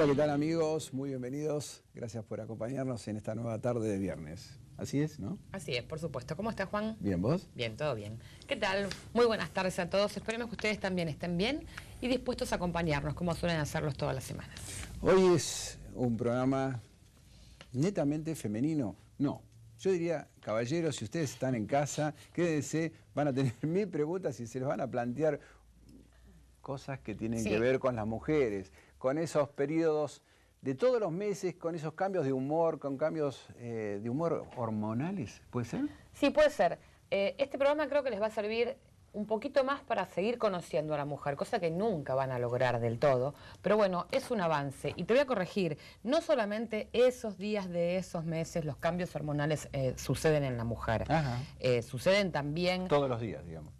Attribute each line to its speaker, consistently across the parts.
Speaker 1: Hola, ¿qué tal amigos? Muy bienvenidos. Gracias por acompañarnos en esta nueva tarde de viernes. Así es, ¿no?
Speaker 2: Así es, por supuesto. ¿Cómo está, Juan?
Speaker 1: Bien, ¿vos?
Speaker 2: Bien, todo bien. ¿Qué tal? Muy buenas tardes a todos. Esperemos que ustedes también estén bien y dispuestos a acompañarnos, como suelen hacerlos todas las semanas.
Speaker 1: Hoy es un programa netamente femenino. No, yo diría, caballeros, si ustedes están en casa, quédense, van a tener 1000 preguntas y se les van a plantear cosas que tienen que ver con las mujeres, con esos periodos de todos los meses, con esos cambios de humor, con cambios de humor hormonales, ¿puede ser?
Speaker 2: Sí, puede ser. Este programa creo que les va a servir un poquito más para seguir conociendo a la mujer, cosa que nunca van a lograr del todo, pero bueno, es un avance. Y te voy a corregir, no solamente esos días de esos meses los cambios hormonales suceden en la mujer, suceden también...
Speaker 1: Todos los días, digamos.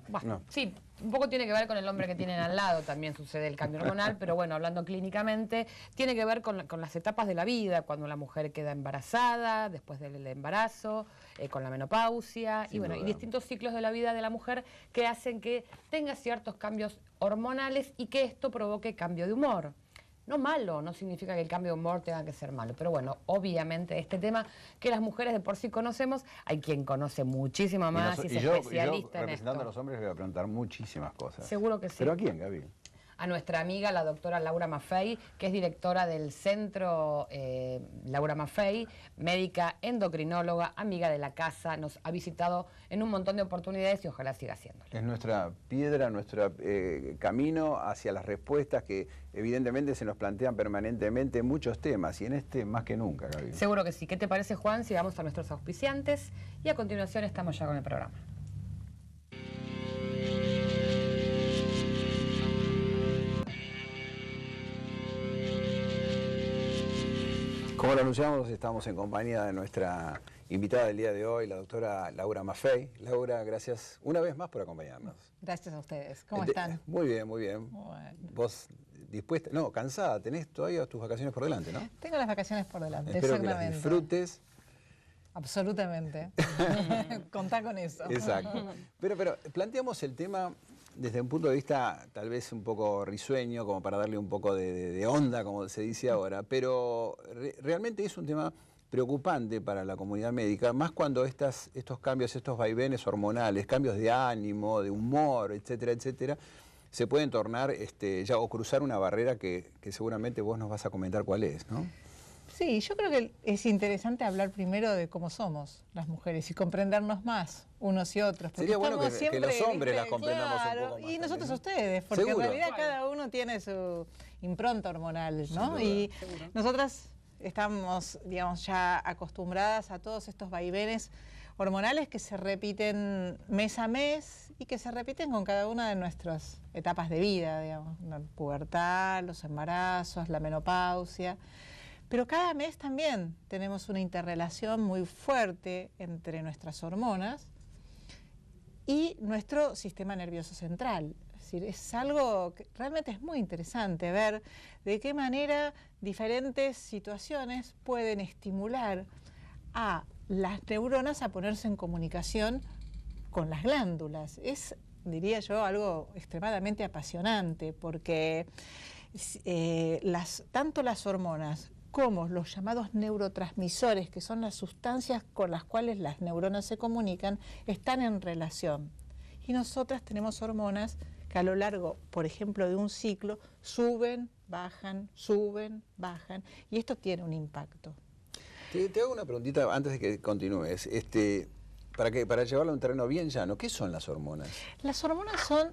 Speaker 2: Bueno, sí, un poco tiene que ver con el hombre que tienen al lado, también sucede el cambio hormonal, pero bueno, hablando clínicamente, tiene que ver con las etapas de la vida, cuando la mujer queda embarazada, después del embarazo, con la menopausia, y bueno, y distintos ciclos de la vida de la mujer que hacen que tenga ciertos cambios hormonales y que esto provoque cambio de humor. No malo, no significa que el cambio de humor tenga que ser malo, pero bueno, obviamente este tema que las mujeres de por sí conocemos, hay quien conoce muchísimo más y es especialista en esto.
Speaker 1: Representando a los hombres, voy a preguntar muchísimas cosas.
Speaker 2: Seguro que sí.
Speaker 1: ¿Pero a quién, Gaby?
Speaker 2: A nuestra amiga, la doctora Laura Maffei, que es directora del centro Laura Maffei, médica endocrinóloga, amiga de la casa, nos ha visitado en un montón de oportunidades y ojalá siga haciéndolo.
Speaker 1: Es nuestra piedra, nuestro camino hacia las respuestas que evidentemente se nos plantean permanentemente muchos temas y en este más que nunca, Gaby.
Speaker 2: Seguro que sí. ¿Qué te parece, Juan, si vamos a nuestros auspiciantes? Y a continuación estamos ya con el programa.
Speaker 1: Como lo anunciamos, estamos en compañía de nuestra invitada del día de hoy, la doctora Laura Maffei. Laura, gracias una vez más por acompañarnos.
Speaker 3: Gracias a ustedes. ¿Cómo están?
Speaker 1: Muy bien, muy bien.
Speaker 3: Bueno.
Speaker 1: ¿Vos dispuesta? No, cansada, tenés todavía tus vacaciones por delante, ¿no?
Speaker 3: Tengo las vacaciones por delante,
Speaker 1: Espero
Speaker 3: exactamente.
Speaker 1: que las disfrutes.
Speaker 3: Absolutamente. Contá con eso.
Speaker 1: Exacto. Pero planteamos el tema desde un punto de vista tal vez un poco risueño, como para darle un poco de onda, como se dice ahora, pero realmente es un tema preocupante para la comunidad médica, más cuando estos cambios, estos vaivenes hormonales, cambios de ánimo, de humor, etcétera, etcétera, se pueden tornar ya o cruzar una barrera que seguramente vos nos vas a comentar cuál es, ¿no?
Speaker 3: Sí, yo creo que es interesante hablar primero de cómo somos las mujeres y comprendernos más unos y otros.
Speaker 1: Sería bueno que los hombres las comprendamos un poco más.
Speaker 3: Y nosotros
Speaker 1: también, ¿no?
Speaker 3: Ustedes, porque
Speaker 1: ¿Seguro?
Speaker 3: En realidad cada uno tiene su impronta hormonal, ¿no? Y nosotras estamos, digamos, ya acostumbradas a todos estos vaivenes hormonales que se repiten mes a mes y que se repiten con cada una de nuestras etapas de vida, digamos, la pubertad, los embarazos, la menopausia. Pero cada mes también tenemos una interrelación muy fuerte entre nuestras hormonas y nuestro sistema nervioso central. Es decir, es algo que realmente es muy interesante ver de qué manera diferentes situaciones pueden estimular a las neuronas a ponerse en comunicación con las glándulas. Es, diría yo, algo extremadamente apasionante porque tanto las hormonas como los llamados neurotransmisores, que son las sustancias con las cuales las neuronas se comunican, están en relación. Y nosotras tenemos hormonas que a lo largo, por ejemplo, de un ciclo, suben, bajan, y esto tiene un impacto.
Speaker 1: Te hago una preguntita antes de que continúes. Para llevarlo a un terreno bien llano, ¿qué son las hormonas?
Speaker 3: Las hormonas son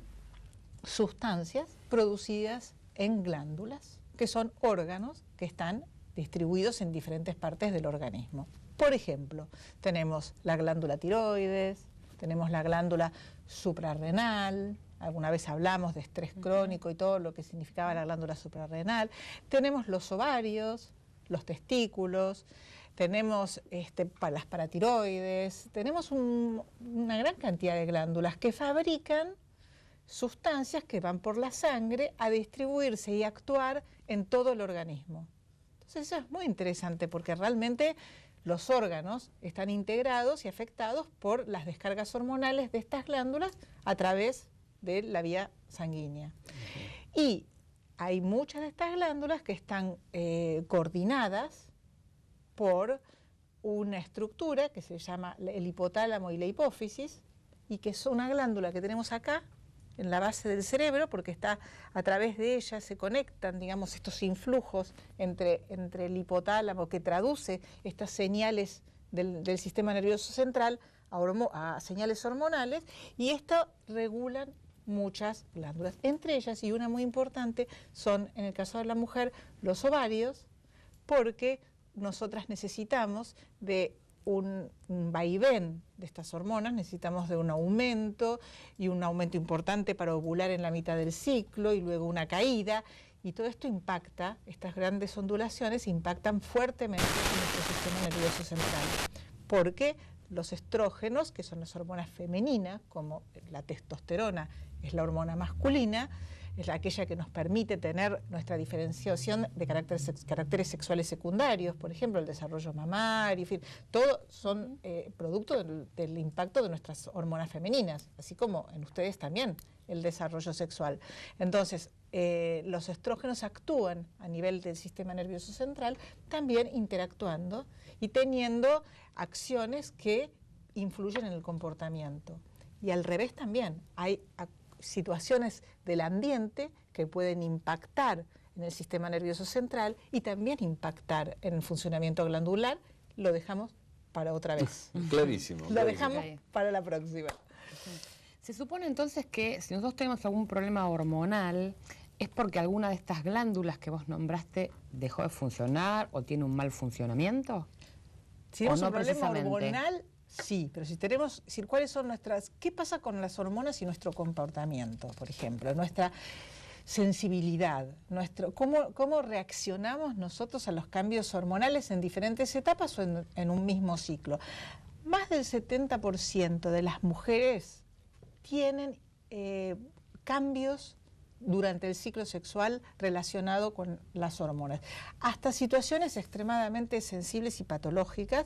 Speaker 3: sustancias producidas en glándulas, que son órganos que están distribuidos en diferentes partes del organismo. Por ejemplo, tenemos la glándula tiroides, tenemos la glándula suprarrenal, alguna vez hablamos de estrés crónico y todo lo que significaba la glándula suprarrenal, tenemos los ovarios, los testículos, tenemos las paratiroides, tenemos una gran cantidad de glándulas que fabrican sustancias que van por la sangre a distribuirse y actuar en todo el organismo. Entonces eso es muy interesante porque realmente los órganos están integrados y afectados por las descargas hormonales de estas glándulas a través de la vía sanguínea. Y hay muchas de estas glándulas que están coordinadas por una estructura que se llama el hipotálamo y la hipófisis, y que es una glándula que tenemos acá, en la base del cerebro, porque está a través de ella se conectan, digamos, estos influjos entre el hipotálamo, que traduce estas señales del sistema nervioso central a señales hormonales, y esto regulan muchas glándulas. Entre ellas, y una muy importante, son, en el caso de la mujer, los ovarios, porque nosotras necesitamos de un vaivén de estas hormonas, necesitamos de un aumento, y un aumento importante para ovular en la mitad del ciclo, y luego una caída, y todo esto impacta, estas grandes ondulaciones impactan fuertemente en nuestro sistema nervioso central, porque los estrógenos, que son las hormonas femeninas, como la testosterona es la hormona masculina, es aquella que nos permite tener nuestra diferenciación de caracteres sexuales secundarios, por ejemplo, el desarrollo mamario, en fin, todo son producto del impacto de nuestras hormonas femeninas, así como en ustedes también el desarrollo sexual. Entonces, los estrógenos actúan a nivel del sistema nervioso central, también interactuando y teniendo acciones que influyen en el comportamiento. Y al revés también, hay situaciones del ambiente que pueden impactar en el sistema nervioso central y también impactar en el funcionamiento glandular. Lo dejamos para otra vez.
Speaker 1: Clarísimo.
Speaker 3: Lo dejamos para la próxima.
Speaker 2: Se supone entonces que si nosotros tenemos algún problema hormonal, es porque alguna de estas glándulas que vos nombraste dejó de funcionar o tiene un mal funcionamiento.
Speaker 3: Si tenemos un problema hormonal, sí, pero si tenemos, ¿cuáles son nuestras, qué pasa con las hormonas y nuestro comportamiento, por ejemplo, nuestra sensibilidad, cómo reaccionamos nosotros a los cambios hormonales en diferentes etapas o en un mismo ciclo? Más del 70% de las mujeres tienen cambios durante el ciclo sexual relacionado con las hormonas, hasta situaciones extremadamente sensibles y patológicas,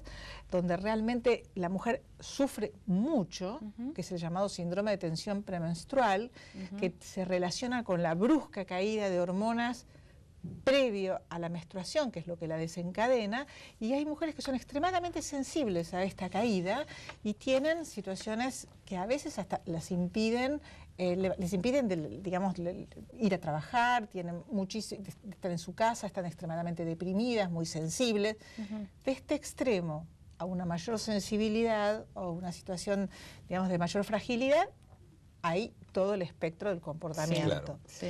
Speaker 3: donde realmente la mujer sufre mucho, que es el llamado síndrome de tensión premenstrual, que se relaciona con la brusca caída de hormonas previo a la menstruación, que es lo que la desencadena, y hay mujeres que son extremadamente sensibles a esta caída y tienen situaciones que a veces hasta les impiden digamos, ir a trabajar, tienen están en su casa, están extremadamente deprimidas, muy sensibles. De este extremo a una mayor sensibilidad o una situación, digamos, de mayor fragilidad, hay todo el espectro del comportamiento.
Speaker 2: Sí,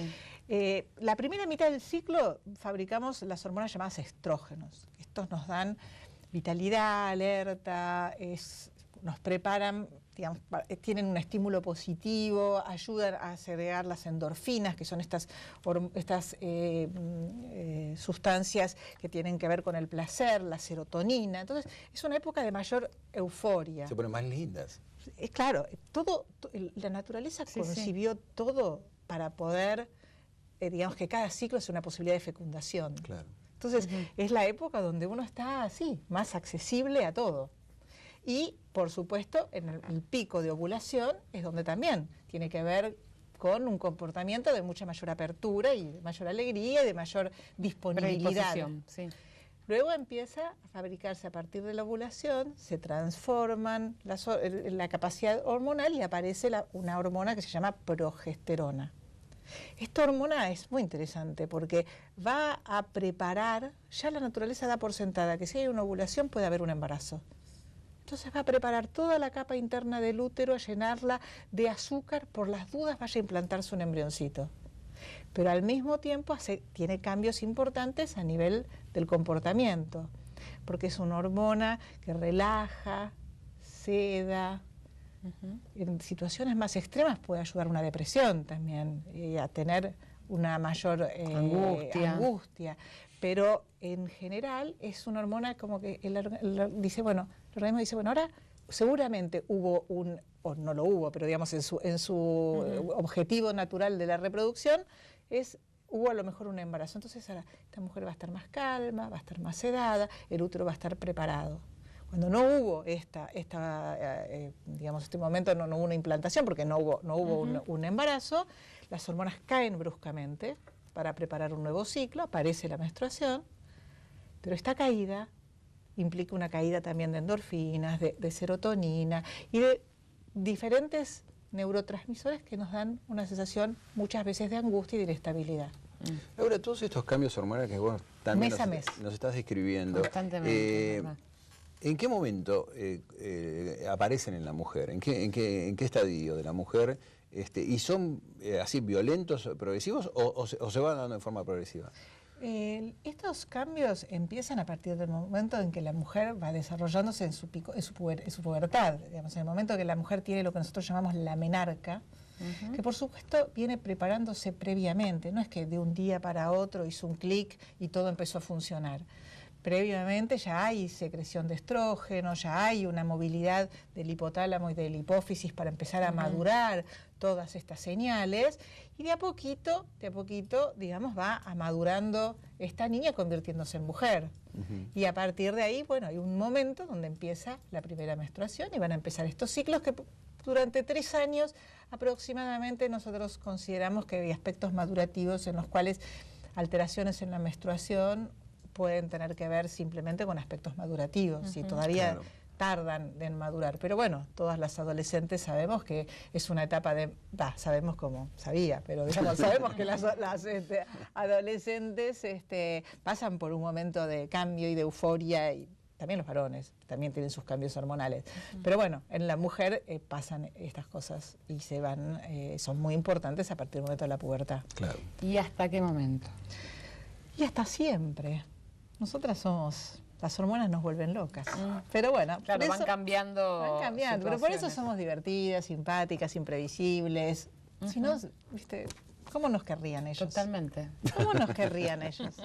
Speaker 2: claro.
Speaker 3: La primera mitad del ciclo fabricamos las hormonas llamadas estrógenos. Estos nos dan vitalidad, alerta, nos preparan, digamos, tienen un estímulo positivo, ayudan a segregar las endorfinas, que son estas sustancias que tienen que ver con el placer, la serotonina. Entonces, es una época de mayor euforia.
Speaker 1: Se ponen más lindas.
Speaker 3: Claro, la naturaleza concibió todo para poder, digamos, que cada ciclo es una posibilidad de fecundación.
Speaker 1: Claro.
Speaker 3: Entonces, es la época donde uno está así, más accesible a todo. Y, por supuesto, en el pico de ovulación es donde también tiene que ver con un comportamiento de mucha mayor apertura y de mayor alegría y de mayor disponibilidad.
Speaker 2: Sí.
Speaker 3: Luego empieza a fabricarse a partir de la ovulación, se transforman la capacidad hormonal y aparece una hormona que se llama progesterona. Esta hormona es muy interesante porque va a preparar, ya la naturaleza da por sentada que si hay una ovulación puede haber un embarazo. Entonces va a preparar toda la capa interna del útero, a llenarla de azúcar, por las dudas vaya a implantarse un embrioncito. Pero al mismo tiempo tiene cambios importantes a nivel del comportamiento, porque es una hormona que relaja, seda. En situaciones más extremas puede ayudar a una depresión también, y a tener una mayor angustia. Pero en general es una hormona como que el organismo dice, bueno, ahora seguramente hubo o no lo hubo, pero digamos en su objetivo natural de la reproducción hubo a lo mejor un embarazo. Entonces ahora esta mujer va a estar más calma, va a estar más sedada, el útero va a estar preparado. Cuando no hubo digamos, este momento no hubo una implantación porque no hubo un embarazo, las hormonas caen bruscamente para preparar un nuevo ciclo, aparece la menstruación, pero esta caída implica una caída también de endorfinas, de serotonina y de diferentes neurotransmisores que nos dan una sensación muchas veces de angustia y de inestabilidad.
Speaker 1: Ahora, todos estos cambios hormonales que vos también nos estás describiendo,
Speaker 2: constantemente,
Speaker 1: ¿en qué momento aparecen en la mujer? ¿En qué estadio de la mujer? ¿Y son así violentos, progresivos o se van dando en forma progresiva?
Speaker 3: Estos cambios empiezan a partir del momento en que la mujer va desarrollándose en su pubertad. Digamos, en el momento que la mujer tiene lo que nosotros llamamos la menarca, que por supuesto viene preparándose previamente. No es que de un día para otro hizo un clic y todo empezó a funcionar. Previamente ya hay secreción de estrógeno, ya hay una movilidad del hipotálamo y del hipófisis para empezar a madurar todas estas señales, y de a poquito, digamos, va madurando esta niña convirtiéndose en mujer. Y a partir de ahí, bueno, hay un momento donde empieza la primera menstruación y van a empezar estos ciclos que durante 3 años aproximadamente nosotros consideramos que hay aspectos madurativos en los cuales alteraciones en la menstruación pueden tener que ver simplemente con aspectos madurativos, y todavía tardan en madurar. Pero bueno, todas las adolescentes sabemos que es una etapa de... sabemos cómo, sabía, pero digamos, sabemos que las adolescentes pasan por un momento de cambio y de euforia, y también los varones también tienen sus cambios hormonales. Pero bueno, en la mujer pasan estas cosas y se van, son muy importantes a partir del momento de la pubertad.
Speaker 1: Claro.
Speaker 2: ¿Y hasta qué momento?
Speaker 3: Y hasta siempre. Nosotras somos... Las hormonas nos vuelven locas. Pero bueno,
Speaker 2: claro, van cambiando.
Speaker 3: Van cambiando, pero por eso somos divertidas, simpáticas, imprevisibles. Si no, ¿viste? ¿Cómo nos querrían ellos?
Speaker 2: Totalmente.
Speaker 3: ¿Cómo nos querrían ellos?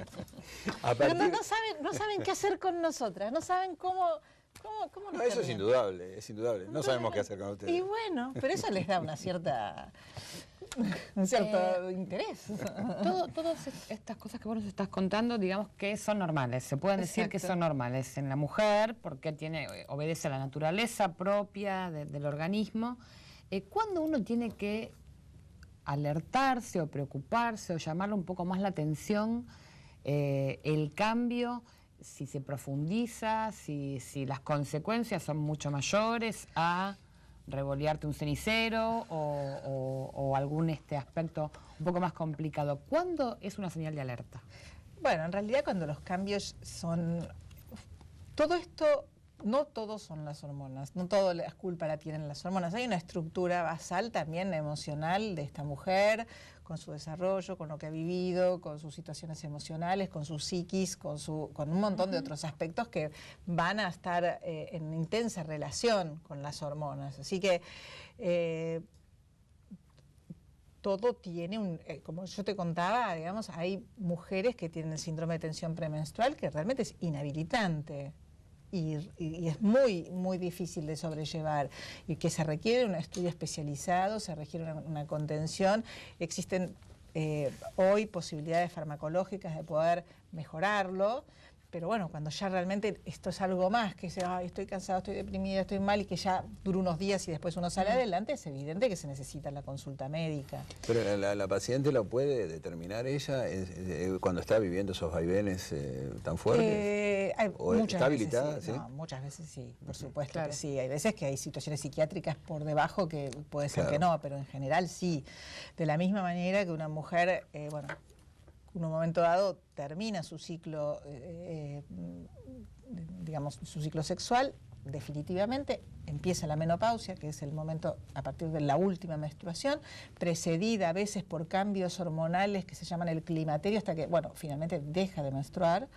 Speaker 3: Pero no saben qué hacer con nosotras, no saben cómo nos
Speaker 1: eso es indudable, es indudable. No sabemos qué hacer con ustedes.
Speaker 3: Y bueno, pero eso les da un cierto interés.
Speaker 2: Todas estas cosas que vos nos estás contando, digamos que son normales, se pueden decir que son normales en la mujer, porque obedece a la naturaleza propia del organismo. ¿Cuándo uno tiene que alertarse o preocuparse o llamarle un poco más la atención el cambio, si se profundiza, si las consecuencias son mucho mayores a revolearte un cenicero o algún aspecto un poco más complicado? ¿Cuándo es una señal de alerta?
Speaker 3: Bueno, en realidad cuando los cambios son... Todo esto, no todos son las hormonas, no toda la culpa la tienen las hormonas. Hay una estructura basal también emocional de esta mujer, con su desarrollo, con lo que ha vivido, con sus situaciones emocionales, con su psiquis, con un montón de otros aspectos que van a estar en intensa relación con las hormonas. Así que todo tiene como yo te contaba, digamos, hay mujeres que tienen el síndrome de tensión premenstrual que realmente es inhabilitante. Y es muy, muy difícil de sobrellevar, y que se requiere un estudio especializado, se requiere una contención. Existen hoy posibilidades farmacológicas de poder mejorarlo, pero bueno, cuando ya realmente esto es algo más, que estoy cansado, estoy deprimida, estoy mal, y que ya dura unos días y después uno sale adelante, es evidente que se necesita la consulta médica.
Speaker 1: Pero la paciente lo puede determinar ella cuando está viviendo esos vaivenes tan fuertes. ¿Está habilitada?
Speaker 3: Sí. No, muchas veces sí, por supuesto que sí. Hay veces que hay situaciones psiquiátricas por debajo que puede ser que no, pero en general sí. De la misma manera que una mujer, en un momento dado termina su ciclo, digamos, su ciclo sexual, definitivamente empieza la menopausia, que es el momento a partir de la última menstruación, precedida a veces por cambios hormonales que se llaman el climaterio, hasta que, finalmente deja de menstruar.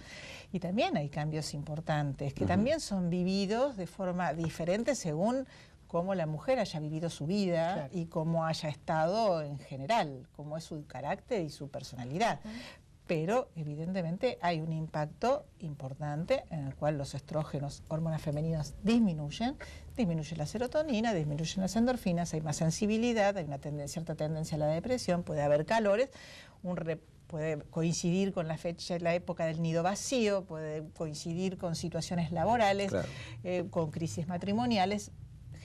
Speaker 3: Y también hay cambios importantes, que también son vividos de forma diferente según cómo la mujer haya vivido su vida y cómo haya estado en general, cómo es su carácter y su personalidad. Pero evidentemente hay un impacto importante en el cual los estrógenos, hormonas femeninas, disminuye la serotonina, disminuyen las endorfinas, hay más sensibilidad, hay una cierta tendencia a la depresión, puede haber calores, puede coincidir con la fecha, la época del nido vacío, puede coincidir con situaciones laborales, con crisis matrimoniales.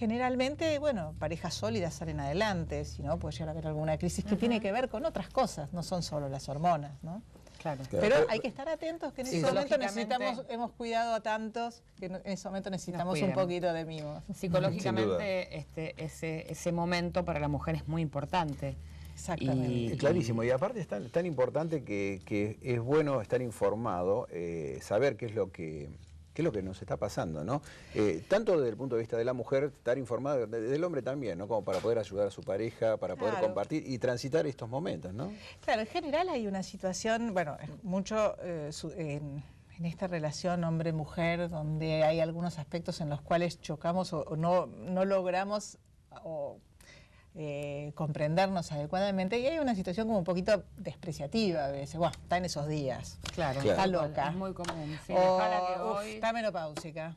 Speaker 3: generalmente, bueno, parejas sólidas salen adelante, si no puede llegar a haber alguna crisis que tiene que ver con otras cosas, no son solo las hormonas, ¿no?
Speaker 2: Claro.
Speaker 3: Pero hay que estar atentos, que en ese momento
Speaker 2: Psicológicamente
Speaker 3: hemos cuidado a tantos, que en ese momento necesitamos un poquito de mimos.
Speaker 2: Psicológicamente ese momento para la mujer es muy importante.
Speaker 3: Exactamente.
Speaker 1: Clarísimo, y aparte es tan importante que es bueno estar informado, saber qué es lo que nos está pasando, ¿no? Tanto desde el punto de vista de la mujer, estar informado, del hombre también, ¿no? Como para poder ayudar a su pareja, para poder compartir y transitar estos momentos, ¿no?
Speaker 3: Claro, en general hay una situación, bueno, mucho en esta relación hombre-mujer, donde hay algunos aspectos en los cuales chocamos o no logramos comprendernos adecuadamente, y hay una situación como un poquito despreciativa a veces. Bueno, está en esos días.
Speaker 2: Claro,
Speaker 3: está loca.
Speaker 2: Es muy común. Sí,
Speaker 3: está menopáusica.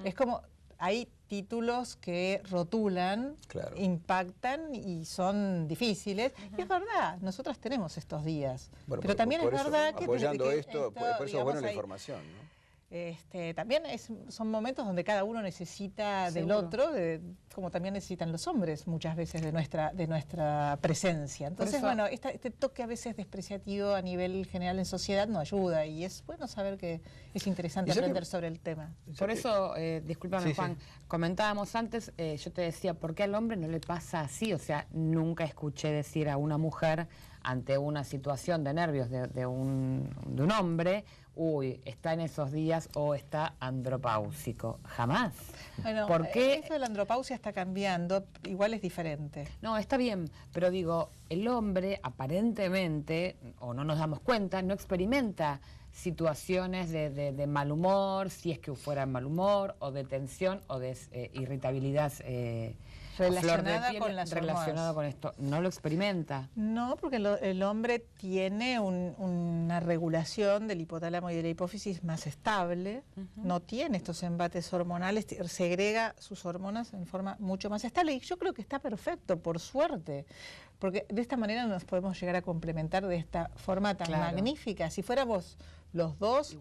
Speaker 3: Es como, hay títulos que rotulan, impactan y son difíciles. Y es verdad, nosotros tenemos estos días.
Speaker 1: Bueno,
Speaker 3: pero también es verdad que...
Speaker 1: Apoyando esto, por eso es bueno la información, ¿no?
Speaker 3: También son momentos donde cada uno necesita del otro, como también necesitan los hombres muchas veces de nuestra presencia. Entonces, bueno, este toque a veces despreciativo a nivel general en sociedad no ayuda, y es bueno saber que es interesante aprender sobre el tema.
Speaker 2: Por eso, discúlpame, Juan, comentábamos antes, yo te decía, ¿por qué al hombre no le pasa así? O sea, nunca escuché decir a una mujer ante una situación de nervios de un hombre, uy, está en esos días o está andropáusico. Jamás.
Speaker 3: Bueno,
Speaker 2: ¿por qué?
Speaker 3: Esto de la andropausia está cambiando, igual es diferente.
Speaker 2: No, está bien, pero digo, el hombre aparentemente, o no nos damos cuenta, no experimenta situaciones de mal humor, si es que fuera mal humor, o de tensión, o de irritabilidad
Speaker 3: relacionada con las
Speaker 2: relacionado con esto. ¿No lo experimenta?
Speaker 3: No, porque el hombre tiene una regulación del hipotálamo y de la hipófisis más estable, no tiene estos embates hormonales, segrega sus hormonas en forma mucho más estable, y yo creo que está perfecto, por suerte, porque de esta manera nos podemos llegar a complementar de esta forma tan magnífica. Si fuéramos los dos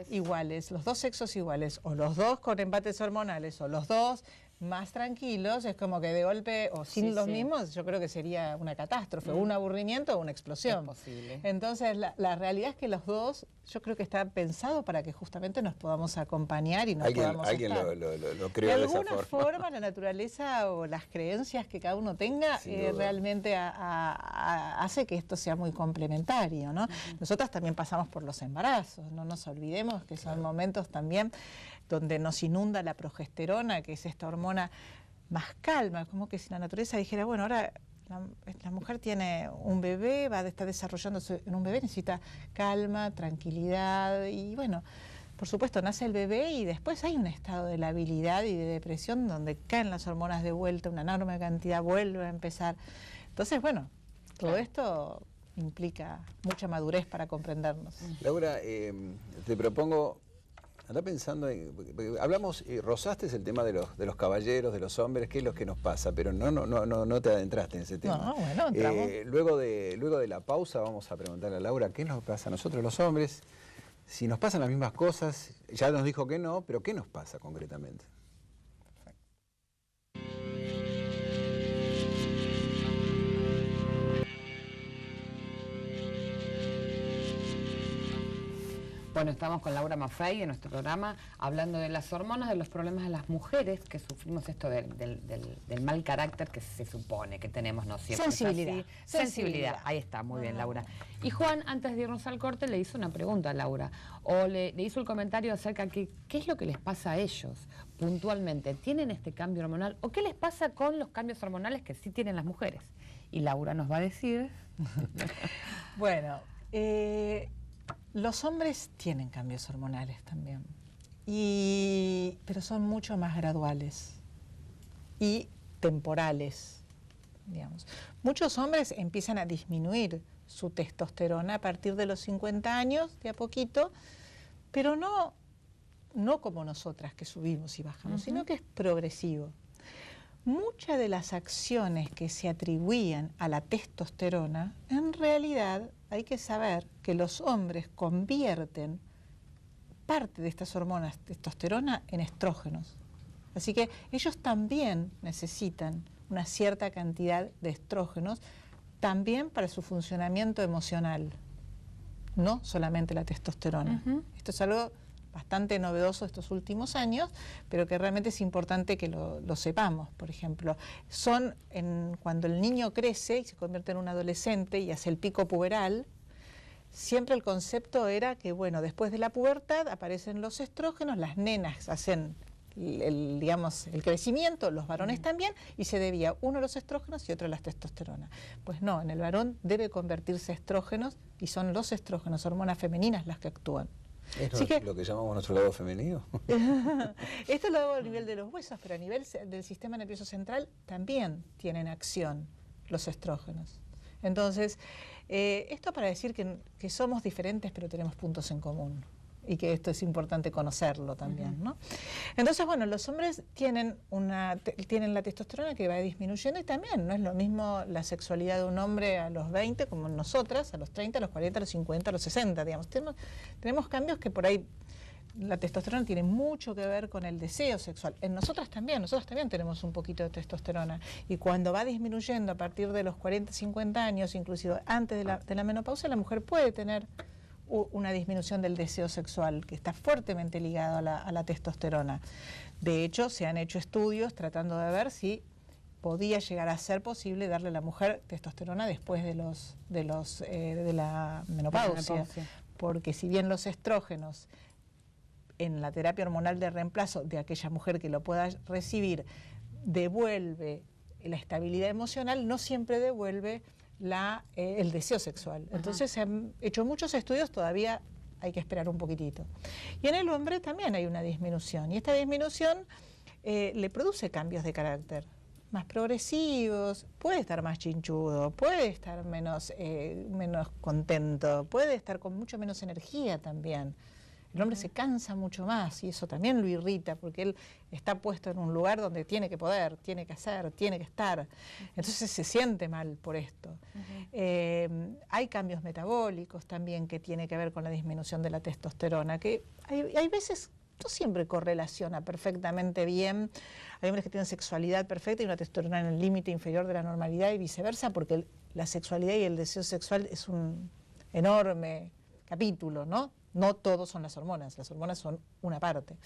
Speaker 3: iguales, los dos sexos iguales, o los dos con embates hormonales, o los dos más tranquilos, es como que de golpe, o sin los mismos, yo creo que sería una catástrofe, un aburrimiento o una explosión.
Speaker 2: Es posible.
Speaker 3: Entonces, la realidad es que los dos, yo creo que está pensado para que justamente nos podamos acompañar y nos podamos
Speaker 1: Alguien
Speaker 3: estar.
Speaker 1: lo creó de esa forma.
Speaker 3: De alguna forma, la naturaleza o las creencias que cada uno tenga realmente hace que esto sea muy complementario, ¿no? Nosotras también pasamos por los embarazos, no nos olvidemos que son momentos también donde nos inunda la progesterona, que es esta hormona más calma, como que si la naturaleza dijera, bueno, ahora la mujer tiene un bebé, va a estar desarrollándose en un bebé, necesita calma, tranquilidad, y bueno, por supuesto nace el bebé y después hay un estado de labilidad y de depresión donde caen las hormonas de vuelta, una enorme cantidad vuelve a empezar. Entonces, bueno, todo esto implica mucha madurez para comprendernos.
Speaker 1: Laura, te propongo... Anda pensando, hablamos, rozaste el tema de los caballeros, de los hombres, qué es lo que nos pasa, pero no te adentraste en ese tema.
Speaker 3: No, bueno, entramos.
Speaker 1: Luego de la pausa vamos a preguntarle a Laura qué nos pasa a nosotros los hombres, si nos pasan las mismas cosas, ya nos dijo que no, pero qué nos pasa concretamente.
Speaker 2: Bueno, estamos con Laura Maffei en nuestro programa hablando de las hormonas, de los problemas de las mujeres que sufrimos esto del mal carácter que se supone que tenemos, ¿no? Siempre
Speaker 3: sensibilidad.
Speaker 2: Sensibilidad, ahí está, muy bien, Laura. Y Juan, antes de irnos al corte, le hizo una pregunta a Laura, o le hizo el comentario acerca de qué es lo que les pasa a ellos puntualmente. ¿Tienen este cambio hormonal? ¿O qué les pasa con los cambios hormonales que sí tienen las mujeres? Y Laura nos va a decir...
Speaker 3: Bueno, los hombres tienen cambios hormonales también, pero son mucho más graduales y temporales, digamos. Muchos hombres empiezan a disminuir su testosterona a partir de los 50 años, de a poquito, pero no como nosotras que subimos y bajamos, sino que es progresivo. Muchas de las acciones que se atribuían a la testosterona, en realidad hay que saber que los hombres convierten parte de estas hormonas testosterona en estrógenos. Así que ellos también necesitan una cierta cantidad de estrógenos, también para su funcionamiento emocional, no solamente la testosterona. Esto es algo bastante novedoso estos últimos años, pero que realmente es importante que lo sepamos. Por ejemplo, cuando el niño crece y se convierte en un adolescente y hace el pico puberal, siempre el concepto era que, bueno, después de la pubertad aparecen los estrógenos, las nenas hacen el crecimiento, los varones también, y se debía uno a los estrógenos y otro a la testosterona. Pues no, en el varón debe convertirse estrógenos y son los estrógenos, hormonas femeninas, las que actúan.
Speaker 1: ¿Esto es lo que llamamos nuestro lado femenino?
Speaker 3: Esto lo hago a nivel de los huesos, pero a nivel del sistema nervioso central también tienen acción los estrógenos. Entonces, esto para decir que somos diferentes, pero tenemos puntos en común. Y que esto es importante conocerlo también, ¿no? Entonces, bueno, los hombres tienen la testosterona que va disminuyendo y también no es lo mismo la sexualidad de un hombre a los 20 como nosotras, a los 30, a los 40, a los 50, a los 60, digamos. Tenemos cambios que por ahí la testosterona tiene mucho que ver con el deseo sexual. En nosotras también tenemos un poquito de testosterona. Y cuando va disminuyendo a partir de los 40, 50 años, inclusive antes de la menopausia, la mujer puede tener una disminución del deseo sexual que está fuertemente ligado a la testosterona. De hecho, se han hecho estudios tratando de ver si podía llegar a ser posible darle a la mujer testosterona después de la menopausia. Porque si bien los estrógenos en la terapia hormonal de reemplazo de aquella mujer que lo pueda recibir devuelve la estabilidad emocional, no siempre devuelve el deseo sexual. Entonces se han hecho muchos estudios, todavía hay que esperar un poquitito. Y en el hombre también hay una disminución, y esta disminución le produce cambios de carácter, más progresivos, puede estar más chinchudo, puede estar menos contento, puede estar con mucho menos energía también. El hombre se cansa mucho más y eso también lo irrita porque él está puesto en un lugar donde tiene que poder, tiene que hacer, tiene que estar. Entonces se siente mal por esto. Hay cambios metabólicos también que tienen que ver con la disminución de la testosterona, que hay veces, no siempre correlaciona perfectamente bien. Hay hombres que tienen sexualidad perfecta y una testosterona en el límite inferior de la normalidad y viceversa, porque la sexualidad y el deseo sexual es un enorme capítulo, ¿no? No todos son las hormonas son una parte.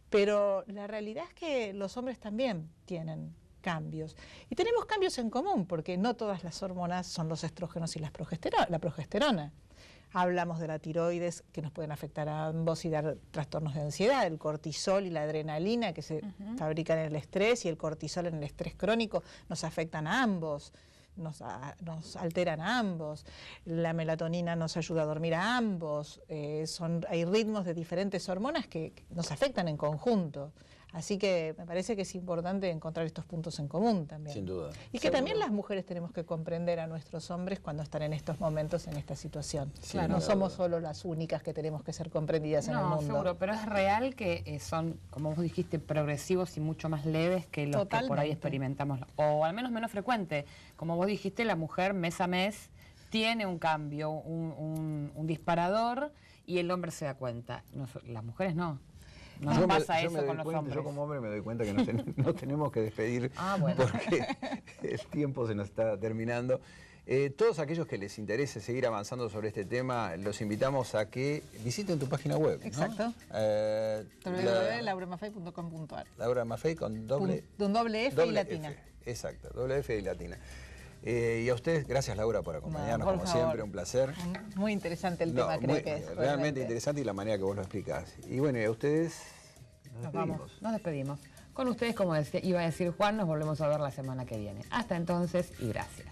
Speaker 3: Pero la realidad es que los hombres también tienen cambios. Y tenemos cambios en común, porque no todas las hormonas son los estrógenos y la progesterona. Hablamos de la tiroides, que nos pueden afectar a ambos y dar trastornos de ansiedad, el cortisol y la adrenalina que se fabrican en el estrés y el cortisol en el estrés crónico nos afectan a ambos. Nos alteran a ambos, la melatonina nos ayuda a dormir a ambos, hay ritmos de diferentes hormonas que nos afectan en conjunto. Así que me parece que es importante encontrar estos puntos en común también.
Speaker 1: Sin duda.
Speaker 3: Y que también las mujeres tenemos que comprender a nuestros hombres cuando están en estos momentos, en esta situación. Claro, no somos solo las únicas que tenemos que ser comprendidas en el mundo. No,
Speaker 2: seguro, pero es real que son, como vos dijiste, progresivos y mucho más leves que los que por ahí experimentamos, o al menos menos frecuente. Como vos dijiste, la mujer mes a mes tiene un cambio, un disparador, y el hombre se da cuenta. Las mujeres no. No pasa eso con los hombres.
Speaker 1: Yo como hombre me doy cuenta que nos tenemos que despedir porque el tiempo se nos está terminando. Todos aquellos que les interese seguir avanzando sobre este tema, los invitamos a que visiten tu página web.
Speaker 3: Exacto. www.lauramafei.com.ar.
Speaker 1: Laura Maffei con doble
Speaker 3: F y latina.
Speaker 1: Exacto, doble F y latina. Y a ustedes, gracias Laura por acompañarnos, como siempre, un placer.
Speaker 3: Muy interesante el tema, creo que es.
Speaker 1: Realmente interesante y la manera que vos lo explicás. Y bueno, y a ustedes
Speaker 2: nos despedimos. Con ustedes, como iba a decir Juan, nos volvemos a ver la semana que viene. Hasta entonces y gracias.